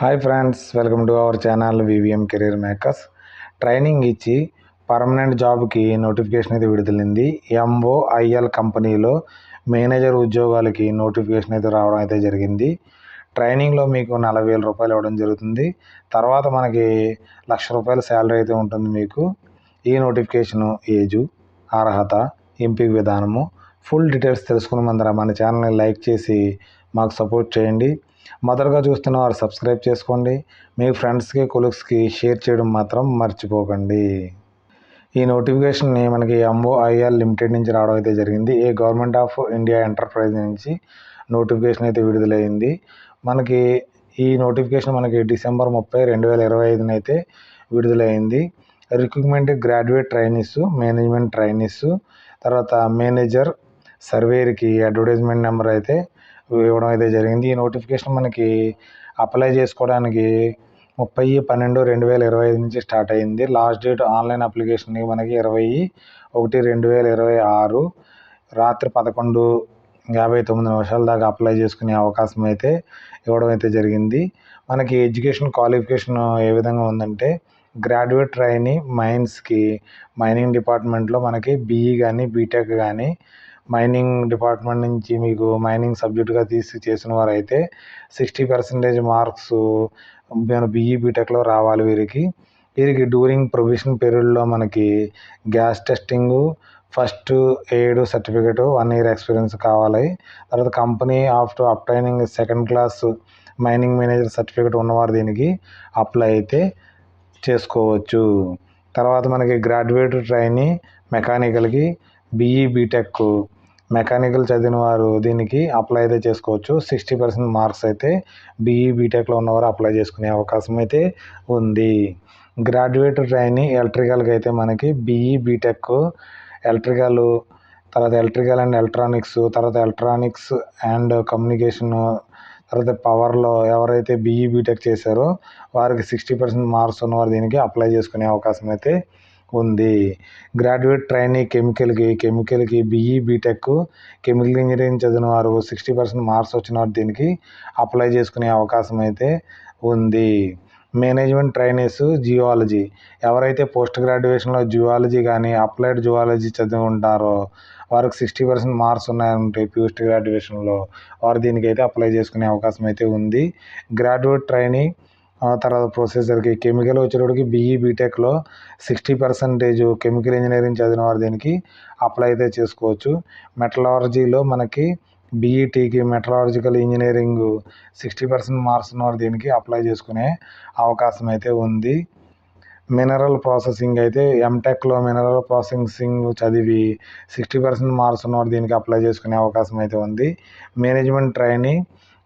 Hi friends, welcome to our channel VVM career makers. Training ఇచ్చి permanent జాబ్కి notification అయితే విడుదలైంది. ఎంఓఐఎల్ కంపెనీలో మేనేజర్ ఉద్యోగాలకి నోటిఫికేషన్ అయితే రావడం అయితే జరిగింది. ట్రైనింగ్లో మీకు 40,000 రూపాయలు ఇవ్వడం జరుగుతుంది. తర్వాత మనకి ₹1,00,000 శాలరీ అయితే ఉంటుంది మీకు. ఈ నోటిఫికేషను ఏజు, అర్హత, ఎంపిక విధానము, ఫుల్ డీటెయిల్స్ తెలుసుకునే ముందర మన ఛానల్ని లైక్ చేసి మాకు సపోర్ట్ చేయండి. మొదటగా చూస్తున్న వారు సబ్స్క్రైబ్ చేసుకోండి. మీ ఫ్రెండ్స్కి కొలీగ్స్కి షేర్ చేయడం మాత్రం మర్చిపోకండి. ఈ నోటిఫికేషన్ని మనకి ఎంఓఐఎల్ లిమిటెడ్ నుంచి రావడం అయితే జరిగింది. గవర్నమెంట్ ఆఫ్ ఇండియా ఎంటర్ప్రైజ్ నుంచి నోటిఫికేషన్ అయితే విడుదలైంది. మనకి ఈ నోటిఫికేషన్ మనకి డిసెంబర్ 30, 2025 అయితే విడుదలైంది. Recruitment graduate trainees, management trainees, తర్వాత మేనేజర్, సర్వేయర్కి అడ్వర్టైజ్మెంట్ నెంబర్ అయితే ఇవ్వడం అయితే జరిగింది. ఈ నోటిఫికేషన్ మనకి అప్లై చేసుకోవడానికి 30/12/2025 నుంచి స్టార్ట్ అయింది. లాస్ట్ డేట్ ఆన్లైన్ అప్లికేషన్కి మనకి 20/1/2026 రాత్రి 11:59 దాకా అప్లై చేసుకునే అవకాశం అయితే ఇవ్వడం అయితే జరిగింది. మనకి ఎడ్యుకేషన్ క్వాలిఫికేషన్ ఏ విధంగా ఉందంటే, గ్రాడ్యుయేట్ ట్రైనీ మైన్స్కి మైనింగ్ డిపార్ట్మెంట్లో మనకి బీఈ కానీ బీటెక్ కానీ మైనింగ్ డిపార్ట్మెంట్ నుంచి మీకు మైనింగ్ సబ్జెక్టుగా చేసిన వారు అయితే 60% మార్క్స్ బీఈ బీటెక్లో రావాలి. వీరికి డ్యూరింగ్ ప్రొవిషన్ పీరియడ్లో మనకి gas testing, first aid certificate, 1 year experience కావాలి. తర్వాత company after obtaining second class mining manager certificate ఉన్నవారు దీనికి అప్లై అయితే చేసుకోవచ్చు. తర్వాత మనకి గ్రాడ్యుయేట్ ట్రైనీ మెకానికల్కి బీఈ బీటెక్ మెకానికల్ చదివిన వారు దీనికి అప్లై అయితే చేసుకోవచ్చు. 60% మార్క్స్ అయితే బీఈ బీటెక్లో ఉన్నవారు అప్లై చేసుకునే అవకాశం అయితే ఉంది. గ్రాడ్యుయేట్ ట్రైనీ ఎలక్ట్రికల్కి అయితే మనకి బీఈ బీటెక్ ఎలక్ట్రికల్, తర్వాత ఎలక్ట్రికల్ అండ్ ఎలక్ట్రానిక్స్, తర్వాత ఎలక్ట్రానిక్స్ అండ్ కమ్యూనికేషన్, తర్వాత పవర్లో ఎవరైతే బీఈ బీటెక్ చేశారో వారికి 60% మార్క్స్ ఉన్నవారు దీనికి అప్లై చేసుకునే అవకాశం అయితే ఉంది. గ్రాడ్యుయేట్ ట్రైనీ కెమికల్కి బీఈ బీటెక్ కెమికల్ ఇంజనీరింగ్ చదివిన వారు 60% మార్క్స్ వచ్చిన వారు దీనికి అప్లై చేసుకునే అవకాశం అయితే ఉంది. మేనేజ్మెంట్ ట్రైనీస్ జియాలజీ, ఎవరైతే పోస్ట్ గ్రాడ్యుయేషన్లో జియాలజీ కానీ అప్లైడ్ జియాలజీ చదివి ఉంటారో వారికి 60% మార్క్స్ ఉన్నాయంటే పోస్ట్ గ్రాడ్యుయేషన్లో వారు దీనికైతే అప్లై చేసుకునే అవకాశం అయితే ఉంది. గ్రాడ్యుయేట్ ట్రైనీ తర్వాత ప్రొఫెసర్కి కెమికల్ వచ్చేటప్పటికి బీఈ బీటెక్లో 60% కెమికల్ ఇంజనీరింగ్ చదివిన వారు దీనికి అప్లై అయితే చేసుకోవచ్చు. మెటలాలజీలో మనకి బీఈటీకి మెటలాజికల్ ఇంజనీరింగ్ 60% మార్క్స్ ఉన్నవారు దీనికి అప్లై చేసుకునే అవకాశం అయితే ఉంది. మినరల్ ప్రాసెసింగ్ అయితే ఎంటెక్లో మినరల్ ప్రాసెసింగ్ చదివి 60% మార్క్స్ ఉన్నవారు దీనికి అప్లై చేసుకునే అవకాశం అయితే ఉంది. మేనేజ్మెంట్ ట్రైనీ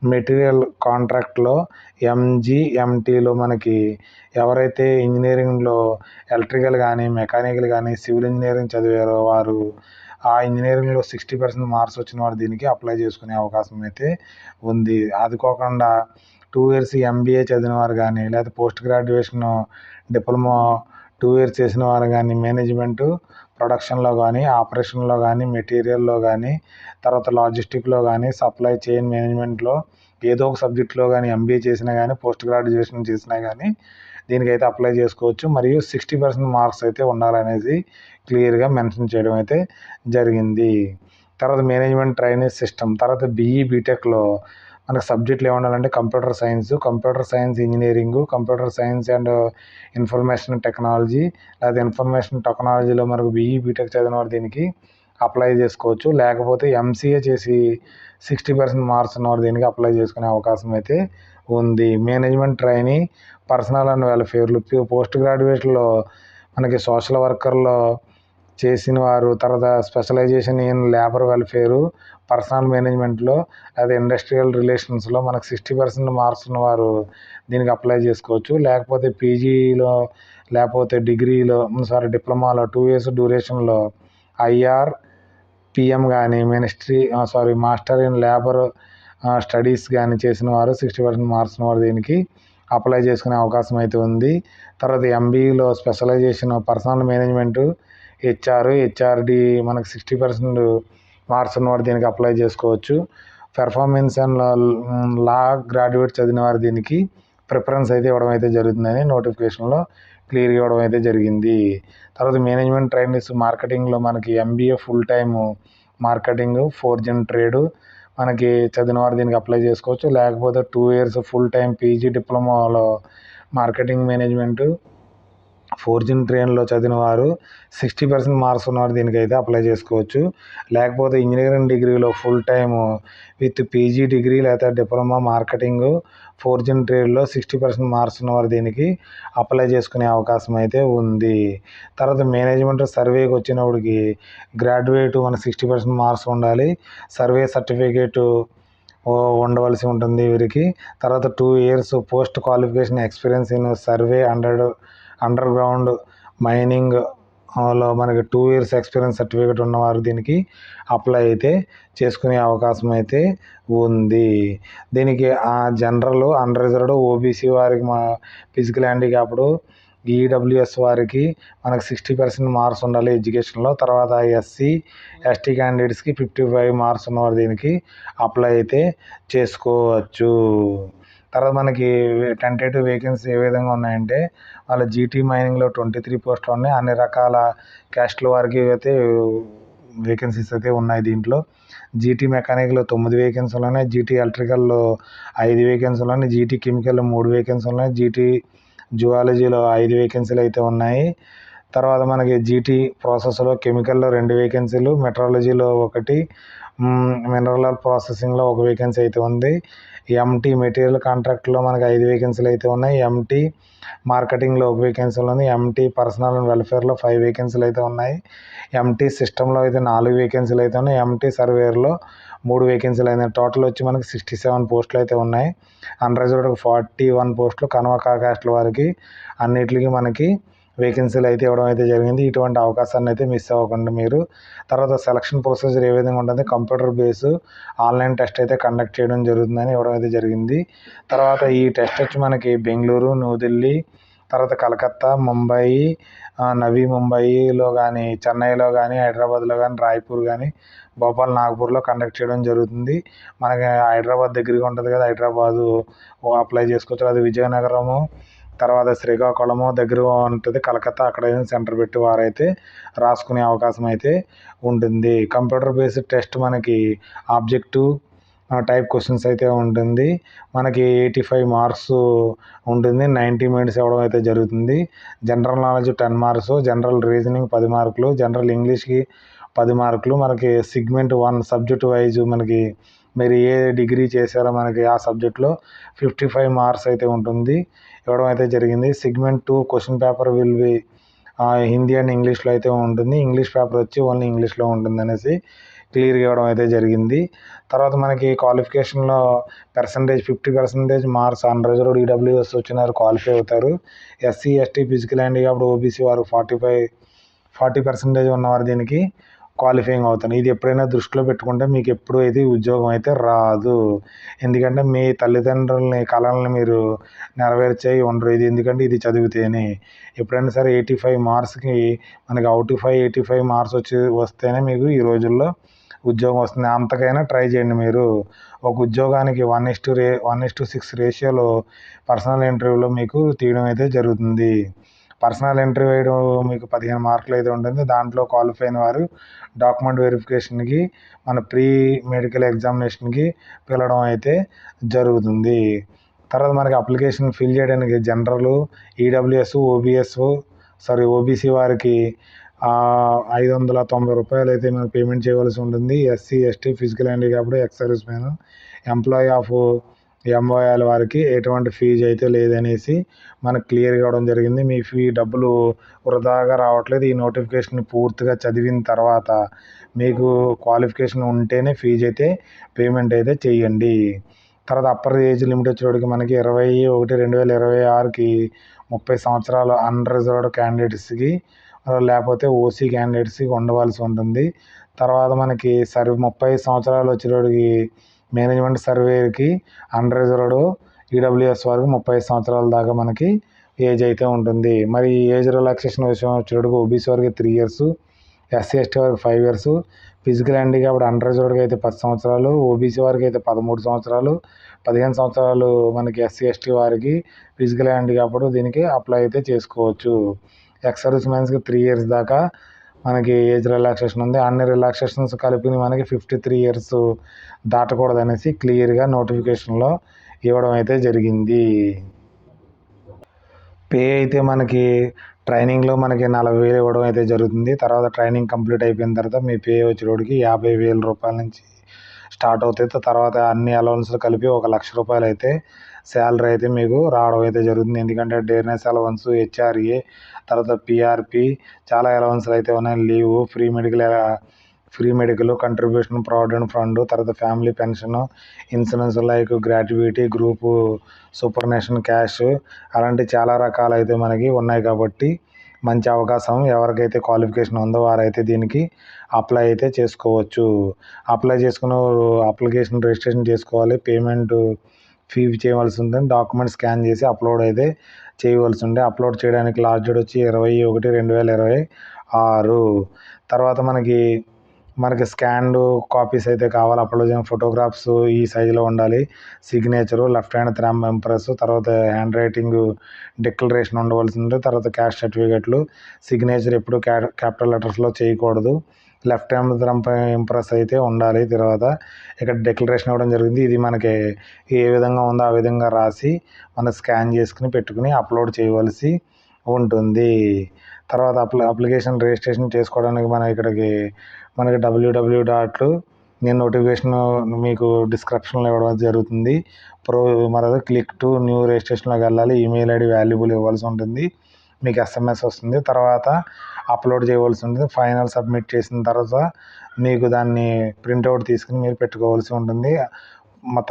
మెటీరియల్ కాంట్రాక్ట్లో ఎంజీఎంటీలో మనకి ఎవరైతే ఇంజనీరింగ్లో ఎలక్ట్రికల్ కానీ మెకానికల్ కానీ సివిల్ ఇంజనీరింగ్ చదివారో వారు ఆ ఇంజనీరింగ్లో 60% మార్క్స్ వచ్చిన వారు దీనికి అప్లై చేసుకునే అవకాశం అయితే ఉంది. అది కాకుండా 2 years ఎంబీఏ చదివిన వారు కానీ లేదా పోస్ట్ గ్రాడ్యుయేషన్ డిప్లొమా 2 years చేసిన వారు కానీ మేనేజ్మెంటు ప్రొడక్షన్లో కానీ ఆపరేషన్లో కానీ మెటీరియల్లో కానీ తర్వాత లాజిస్టిక్లో కానీ సప్లై చైన్ మేనేజ్మెంట్లో ఏదో ఒక సబ్జెక్టులో కానీ ఎంబీఏ చేసినా కానీ పోస్ట్ గ్రాడ్యుయేషన్ చేసినా కానీ దీనికైతే అప్లై చేసుకోవచ్చు. మరియు 60% మార్క్స్ అయితే ఉండాలనేది క్లియర్గా మెన్షన్ చేయడం అయితే జరిగింది. తర్వాత మేనేజ్మెంట్ ట్రైనింగ్ సిస్టమ్, తర్వాత బీఈ బీటెక్లో మనకు సబ్జెక్టులు ఏముండాలంటే computer science engineering, computer science and information technology, లేదా ఇన్ఫర్మేషన్ టెక్నాలజీలో మనకు బీఈ బీటెక్ చదివిన వారు దీనికి అప్లై చేసుకోవచ్చు. లేకపోతే ఎంసీఏ చేసి 60% మార్క్స్ ఉన్నవారు దీనికి అప్లై చేసుకునే అవకాశం అయితే ఉంది. మేనేజ్మెంట్ ట్రైనీ పర్సనల్ అండ్ వెల్ఫేర్లు పోస్ట్ గ్రాడ్యుయేషన్లో మనకి సోషల్ వర్కర్లో చేసిన వారు, తర్వాత specialization in labour welfare, personnel మేనేజ్మెంట్లో లేదా ఇండస్ట్రియల్ రిలేషన్స్లో మనకు 60% మార్క్స్ ఉన్నవారు దీనికి అప్లై చేసుకోవచ్చు. లేకపోతే పీజీలో లేకపోతే డిప్లొమాలో 2 years డ్యూరేషన్లో పిఎం కానీ మాస్టర్ ఇన్ లేబర్ స్టడీస్ కానీ చేసిన వారు 60% మార్క్స్ ఉన్నవారు దీనికి అప్లై చేసుకునే అవకాశం అయితే ఉంది. తర్వాత ఎంబీఈలో స్పెషలైజేషన్ పర్సనల్ మేనేజ్మెంటు హెచ్ఆర్డి మనకు 60% మార్క్స్ ఉన్నవారు దీనికి అప్లై చేసుకోవచ్చు. పెర్ఫార్మెన్స్ అండ్ లా గ్రాడ్యుయేట్ చదివిన వారు దీనికి ప్రిఫరెన్స్ అయితే ఇవ్వడం అయితే జరుగుతుందని నోటిఫికేషన్లో క్లియర్గా ఇవ్వడం అయితే జరిగింది. తర్వాత మేనేజ్మెంట్ ట్రైనీస్ మార్కెటింగ్లో మనకి MBA full time marketing 4 trade మనకి చదివిన వారు దీనికి అప్లై చేసుకోవచ్చు. లేకపోతే 2 years ఫుల్ టైం పీజీ డిప్లొమాలో మార్కెటింగ్ మేనేజ్మెంట్ 4 ట్రైన్లో చదివిన వారు 60% మార్క్స్ ఉన్నవారు దీనికైతే అప్లై చేసుకోవచ్చు. లేకపోతే ఇంజనీరింగ్ డిగ్రీలో full time with PG degree లేదా డిప్లొమా మార్కెటింగ్ 4 ట్రేడ్లో 60% మార్క్స్ ఉన్నవారు దీనికి అప్లై చేసుకునే అవకాశం అయితే ఉంది. తర్వాత మేనేజ్మెంట్ సర్వేకి వచ్చినప్పటికి గ్రాడ్యుయేట్ మన 60% మార్క్స్ ఉండాలి. సర్వే సర్టిఫికేట్ ఉండవలసి ఉంటుంది వీరికి. తర్వాత 2 years post qualification experience in survey under ground mining లో మనకి 2 years ఎక్స్పీరియన్స్ సర్టిఫికేట్ ఉన్నవారు దీనికి అప్లై అయితే చేసుకునే అవకాశం అయితే ఉంది. దీనికి జనరల్ అన్రిజర్వ్డ్ ఓబీసీ వారికి ఫిజికల్ హ్యాండిక్యాప్డ్ ఈడబ్ల్యూఎస్ వారికి మనకు 60% మార్క్స్ ఉండాలి ఎడ్యుకేషన్లో. తర్వాత ఎస్సీ ఎస్టీ క్యాండిడేట్స్కి 55 మార్క్స్ ఉన్నవారు దీనికి అప్లై అయితే చేసుకోవచ్చు. తర్వాత మనకి టెంటేటివ్ వేకెన్సీ ఏ విధంగా ఉన్నాయంటే వాళ్ళ జీటీ మైనింగ్లో 23 పోస్టులు ఉన్నాయి. అన్ని రకాల క్యాస్ట్ల వారికి అయితే వేకెన్సీస్ అయితే ఉన్నాయి దీంట్లో. జీటీ మెకానిక్లో 9 వేకెన్సీలు ఉన్నాయి. జీటీ ఎలక్ట్రికల్లో 5 వేకెన్సీలు ఉన్నాయి. జీటీ కెమికల్లో 3 వేకెన్సీలు ఉన్నాయి. జీటీ జువాలజీలో 5 వేకెన్సీలు అయితే ఉన్నాయి. తర్వాత మనకి జీటీ ప్రాసెస్లో కెమికల్లో 2 వేకెన్సీలు, మెట్రాలజీలో 1, మినరల్ ప్రాసెసింగ్లో 1 వేకెన్సీ అయితే ఉంది. ఎంటీ మెటీరియల్ కాంట్రాక్ట్లో మనకి 5 వేకెన్సీలు అయితే ఉన్నాయి. ఎంటీ మార్కెటింగ్లో 1 వేకెన్సీలు ఉంది. ఎంటీ పర్సనల్ అండ్ వెల్ఫేర్లో 5 వేకెన్సీలు అయితే ఉన్నాయి. ఎంటీ సిస్టంలో అయితే 4 వేకెన్సీలు అయితే ఉన్నాయి. ఎంటీ సర్వేయర్లో 3 వేకెన్సీలు అయినాయి. టోటల్ వచ్చి మనకి 67 పోస్టులు అయితే ఉన్నాయి. అన్రిజర్వ్డ్ 41 పోస్టులు. కన్వకా క్యాస్ట్ల వారికి అన్నిటికీ మనకి వేకెన్సీలు అయితే ఇవ్వడం అయితే జరిగింది. ఇటువంటి అవకాశాన్ని అయితే మిస్ అవ్వకుండా మీరు. తర్వాత సెలక్షన్ ప్రొసీజర్ ఏ విధంగా ఉంటుంది, కంప్యూటర్ బేస్ ఆన్లైన్ టెస్ట్ అయితే కండక్ట్ చేయడం జరుగుతుందని ఇవ్వడం అయితే జరిగింది. తర్వాత ఈ టెస్ట్ వచ్చి మనకి బెంగళూరు, న్యూఢిల్లీ, తర్వాత కలకత్తా, ముంబై, నవీ ముంబైలో కానీ, చెన్నైలో కానీ, హైదరాబాద్లో కానీ, రాయ్పూర్ కానీ, భోపాల్, నాగ్పూర్లో కండక్ట్ చేయడం జరుగుతుంది. మనకి హైదరాబాద్ దగ్గరగా ఉంటుంది కదా, హైదరాబాదు అప్లై చేసుకోవచ్చు. అది విజయనగరము, తర్వాత శ్రీకాకుళము దగ్గరగా ఉంటుంది. కలకత్తా అక్కడ సెంటర్ పెట్టి వారైతే రాసుకునే అవకాశం అయితే ఉంటుంది. కంప్యూటర్ బేస్డ్ టెస్ట్ మనకి ఆబ్జెక్టివ్ టైప్ క్వశ్చన్స్ అయితే ఉంటుంది. మనకి 85 మార్క్స్ ఉంటుంది. 90 మినిట్స్ ఇవ్వడం అయితే జరుగుతుంది. General knowledge 10 marks, general reasoning 10 మార్కులు, జనరల్ ఇంగ్లీష్కి 10 మార్కులు. మనకి సెగ్మెంట్ 1 సబ్జెక్ట్ వైజ్ మనకి మీరు ఏ డిగ్రీ చేశారో మనకి ఆ సబ్జెక్ట్లో 55 మార్క్స్ అయితే ఉంటుంది, ఇవ్వడం అయితే జరిగింది. Segment 2 question paper will be Hindi and ఇంగ్లీష్లో అయితే ఉంటుంది. ఇంగ్లీష్ పేపర్ వచ్చి ఓన్లీ ఇంగ్లీష్లో ఉంటుంది అనేసి క్లియర్గా ఇవ్వడం అయితే జరిగింది. తర్వాత మనకి క్వాలిఫికేషన్లో పర్సంటేజ్ 50% మార్క్స్ అన్రిజర్వ్డ్ ఈడబ్ల్యూఎస్ వచ్చిన వారు క్వాలిఫై అవుతారు. SC ST physical handicapped OBC వారు 40% ఉన్నవారు దీనికి క్వాలిఫైయింగ్ అవుతాను. ఇది ఎప్పుడైనా దృష్టిలో పెట్టుకుంటే మీకు ఎప్పుడు అయితే ఉద్యోగం అయితే రాదు. ఎందుకంటే మీ తల్లిదండ్రులని కళలను మీరు నెరవేర్చే ఉండరు. ఇది ఎందుకంటే ఇది చదివితేనే ఎప్పుడైనా సరే 85 మార్క్స్కి మనకి అవుట్ 85 మార్క్స్ వస్తేనే మీకు ఈ రోజుల్లో ఉద్యోగం వస్తుంది. అంతకైనా ట్రై చేయండి మీరు. ఒక ఉద్యోగానికి 1:6 రేషియోలో పర్సనల్ ఇంటర్వ్యూలో మీకు తీయడం అయితే జరుగుతుంది. పర్సనల్ ఇంటర్వ్యూ వేయడం మీకు 15 మార్కులు అయితే ఉంటుంది. దాంట్లో క్వాలిఫై అయిన వారు డాక్యుమెంట్ వెరిఫికేషన్కి మన ప్రీ మెడికల్ ఎగ్జామినేషన్కి పిలవడం అయితే జరుగుతుంది. తర్వాత మనకి అప్లికేషన్ ఫిల్ చేయడానికి జనరల్, ఈడబ్ల్యూఎస్, ఓబీసీ వారికి 590 రూపాయలు అయితే మనం పేమెంట్ చేయవలసి ఉంటుంది. SC ST physical handicapped ex service man, employee of ఎంఓఐల వారికి ఎటువంటి ఫీజు అయితే లేదనేసి మనకు క్లియర్గా ఇవ్వడం జరిగింది. మీ డబ్బులు వృధాగా రావట్లేదు. ఈ నోటిఫికేషన్ పూర్తిగా చదివిన తర్వాత మీకు క్వాలిఫికేషన్ ఉంటేనే ఫీజు అయితే పేమెంట్ అయితే చేయండి. తర్వాత అప్పర్ ఏజ్ లిమిట్ వచ్చేటికి మనకి 21/1/2026కి 30 సంవత్సరాలు అన్రిజర్వ్డ్ క్యాండిడేట్స్కి లేకపోతే ఓసీ క్యాండిడేట్స్కి ఉండవలసి ఉంటుంది. తర్వాత మనకి 30 సంవత్సరాలు వచ్చేటికి మేనేజ్మెంట్ సర్వేకి అన్రిజర్వ్డ్ ఈడబ్ల్యూఎస్ వరకు 30 సంవత్సరాల దాకా మనకి ఏజ్ అయితే ఉంటుంది. మరి ఏజ్ రిలాక్సేషన్ విషయం వచ్చేటికి ఓబీసీ వారికి 3 years, ఎస్సీ ఎస్టీ వారికి 5 ఇయర్స్, ఫిజికల్ హ్యాండిక్యాప్డ్ అండర్ రిజర్వ్డ్కి అయితే 10 సంవత్సరాలు, ఓబీసీ వారికి అయితే 13 సంవత్సరాలు, 15 సంవత్సరాలు మనకి ఎస్సీ ఎస్టీ వారికి ఫిజికల్ హ్యాండిక్యాప్డ్ దీనికి అప్లై అయితే చేసుకోవచ్చు. ఎక్స్ సర్వీస్ మెన్స్కి 3 ఇయర్స్ దాకా మనకి ఏజ్ రిలాక్సేషన్ ఉంది. అన్ని రిలాక్సేషన్స్ కలిపి మనకి 53 ఇయర్స్ దాటకూడదు అనేసి క్లియర్గా నోటిఫికేషన్లో ఇవ్వడం అయితే జరిగింది. పే అయితే మనకి ట్రైనింగ్లో మనకి 40,000 ఇవ్వడం అయితే జరుగుతుంది. తర్వాత ట్రైనింగ్ కంప్లీట్ అయిపోయిన తర్వాత మీ పే వచ్చేటోడికి 50,000 రూపాయల నుంచి స్టార్ట్ అవుతాయి. తర్వాత అన్ని అలవెన్స్లు కలిపి 1,00,000 అయితే శాలరీ అయితే మీకు రావడం అయితే జరుగుతుంది. ఎందుకంటే డేర్నెస్ అలవెన్స్, హెచ్ఆర్ఏ, తర్వాత పిఆర్పి, చాలా అలవెన్స్లు అయితే ఉన్నాయి. Leave, free medical, contribution provident fund, తర్వాత family pension, insurance like gratuity, group superannuation cash, అలాంటి చాలా రకాలు అయితే మనకి ఉన్నాయి. కాబట్టి మంచి అవకాశం, ఎవరికైతే క్వాలిఫికేషన్ ఉందో వారైతే దీనికి అప్లై అయితే చేసుకోవచ్చు. అప్లై చేసుకున్న అప్లికేషన్ రిజిస్ట్రేషన్ చేసుకోవాలి. పేమెంట్ ఫీ చేయవలసి ఉంటుంది. డాక్యుమెంట్ స్కాన్ చేసి అప్లోడ్ అయితే చేయవలసి ఉండే. అప్లోడ్ చేయడానికి లాస్ట్ డేట్ వచ్చి 21/2026. తర్వాత మనకి స్కాన్డ్ కాపీస్ అయితే కావాలి. అప్లోడ్ చేసిన ఫోటోగ్రాఫ్స్ ఈ సైజులో ఉండాలి. Signature, left hand thumb impress, తర్వాత హ్యాండ్ రైటింగ్ డిక్లరేషన్ ఉండవలసి ఉంది. తర్వాత క్యాస్ట్ సర్టిఫికెట్లు, సిగ్నేచర్ ఎప్పుడు క్యాపిటల్ లెటర్స్లో చేయకూడదు. లెఫ్ట్ హ్యాండ్ థంబ్ ఇంప్రెస్ అయితే ఉండాలి. తర్వాత ఇక్కడ డిక్లరేషన్ ఇవ్వడం జరిగింది. ఇది మనకి ఏ విధంగా ఉందో ఆ విధంగా రాసి మనం స్కాన్ చేసుకుని పెట్టుకుని అప్లోడ్ చేయవలసి ఉంటుంది. తర్వాత అప్లికేషన్ రిజిస్ట్రేషన్ చేసుకోవడానికి మనకి www. నేను నోటిఫికేషన్ మీకు డిస్క్రిప్షన్లో ఇవ్వడం జరుగుతుంది. మరొక క్లిక్ టు న్యూ రిజిస్ట్రేషన్లోకి వెళ్ళాలి. ఈమెయిల్ ఐడి వాల్యుబుల్ ఇవ్వాల్సి ఉంటుంది. మీకు ఎస్ఎంఎస్ వస్తుంది. తర్వాత అప్లోడ్ చేయవలసి ఉంటుంది. ఫైనల్ సబ్మిట్ చేసిన తర్వాత మీకు దాన్ని ప్రింట్అవుట్ తీసుకుని మీరు పెట్టుకోవాల్సి ఉంటుంది.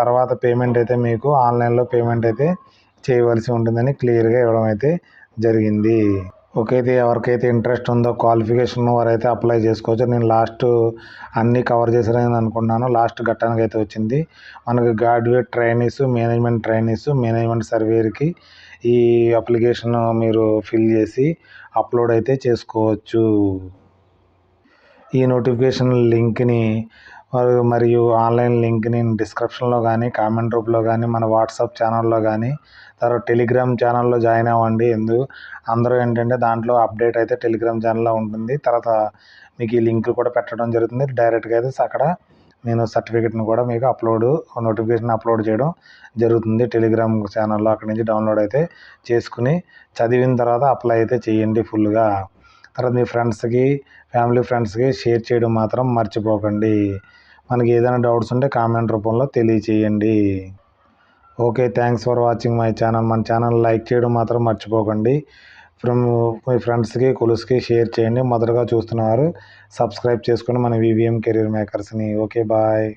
తర్వాత పేమెంట్ అయితే మీకు ఆన్లైన్లో పేమెంట్ అయితే చేయవలసి ఉంటుందని క్లియర్గా ఇవ్వడం అయితే జరిగింది. ఓకే, అయితే ఎవరికైతే ఇంట్రెస్ట్ ఉందో క్వాలిఫికేషన్ వారైతే అప్లై చేసుకోవచ్చు. నేను లాస్ట్ అన్నీ కవర్ చేశానని అనుకున్నాను. లాస్ట్ ఘట్టానికి అయితే వచ్చింది. మనకి గ్రాడ్యుయేట్ ట్రైనీస్, మేనేజ్మెంట్ సర్వేయర్కి ఈ అప్లికేషన్ మీరు ఫిల్ చేసి అప్లోడ్ అయితే చేసుకోవచ్చు. ఈ నోటిఫికేషన్ లింక్ని మరియు ఆన్లైన్ లింక్ని డిస్క్రిప్షన్లో కానీ, కామెంట్ రూపంలో కానీ, మన వాట్సాప్ ఛానల్లో కానీ, తర్వాత టెలిగ్రామ్ ఛానల్లో జాయిన్ అవ్వండి. అందరూ ఏంటంటే దాంట్లో అప్డేట్ అయితే టెలిగ్రామ్ ఛానల్లో ఉంటుంది. తర్వాత మీకు ఈ లింక్ కూడా పెట్టడం జరుగుతుంది. డైరెక్ట్గా అయితే అక్కడ నేను సర్టిఫికెట్ని కూడా మీకు నోటిఫికేషన్ అప్లోడ్ చేయడం జరుగుతుంది టెలిగ్రామ్ ఛానల్లో. అక్కడి నుంచి డౌన్లోడ్ అయితే చేసుకుని చదివిన తర్వాత అప్లై అయితే చేయండి ఫుల్గా. తర్వాత మీ ఫ్యామిలీ ఫ్రెండ్స్కి షేర్ చేయడం మాత్రం మర్చిపోకండి. మనకి ఏదైనా డౌట్స్ ఉంటే కామెంట్ రూపంలో తెలియచేయండి. Okay, thanks for watching my channel. మన ఛానల్ లైక్ చేయడం మాత్రం మర్చిపోకండి. మీ ఫ్రెండ్స్కి, కొలీగ్స్కి షేర్ చేయండి. మొదటగా చూస్తున్నారు సబ్స్క్రైబ్ చేసుకొని మన వివిఎం కెరీర్ మేకర్స్ని. Okay, bye.